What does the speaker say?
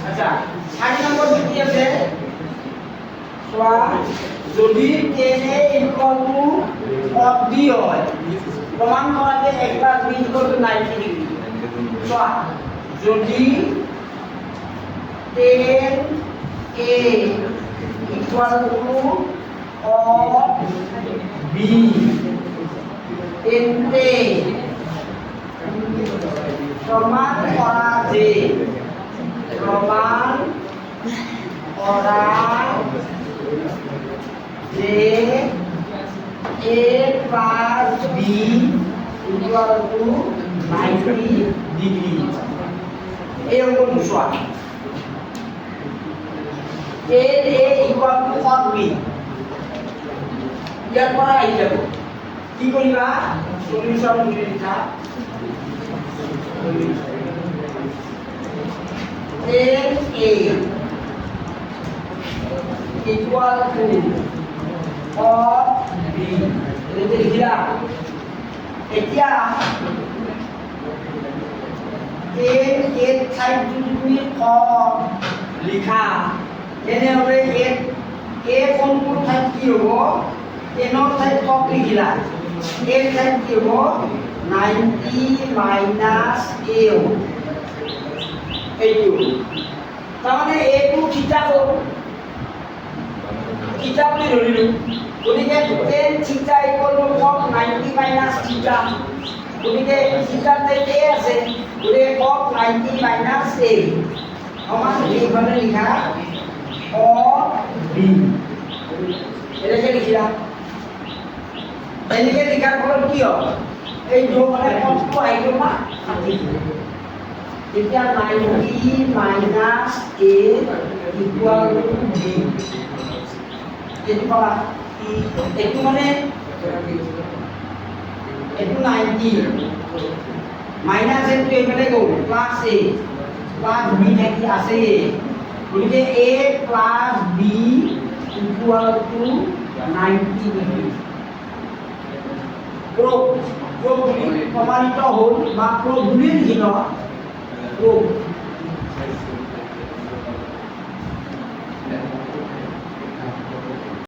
আচ্ছা 6 নম্বর কি আছে সোয়া যদি tan a equal to cos b হয় প্রমাণ করা যে a + b equal to 90 degree সোয়া যদি tan a equal to cos b tan a প্রমাণ করা যে a plus b equal to 90 degree এরকম সূত্র a equal to cos b ইয়ার পরে আই যাব কি করিবা সলিউশন লিখা tan a equal to cos b এটা লিখিলা এতিয়া tan a ঠাইত যদি তুমি cos লিখা এনে হবে a কোনটো ঠাইত কি হ'ব n ৰ ঠাইত cos লিখিলা a ঠাইত কি হ'ব 90 minus a এইটো তাৰমানে এইটো থিটা হ'ব থিটা বুলি ধৰিলো গতিকে tan থিটা ইকুয়াল টু cos 90 minus থিটা গতিকে থিটাতে a আছে গতিকে cos 90 minus a সমান এইভাবে লিখা cos b এনেকে লিখিলা এনেকে লিখার ফলত কি হয় এই যোগফলে cosটো আইলো না কাটি এতিয়া 90 minus a equal to b এইটো পাবা এইটো মানে এইটো 90 মাইনাস এইটো এইফালে গ'ল প্লাস a প্লাস b থাকি আছে গতিকে a plus b equal to 90 degree প্রমাণিত হল বা প্রভুলির হিল প্রুফ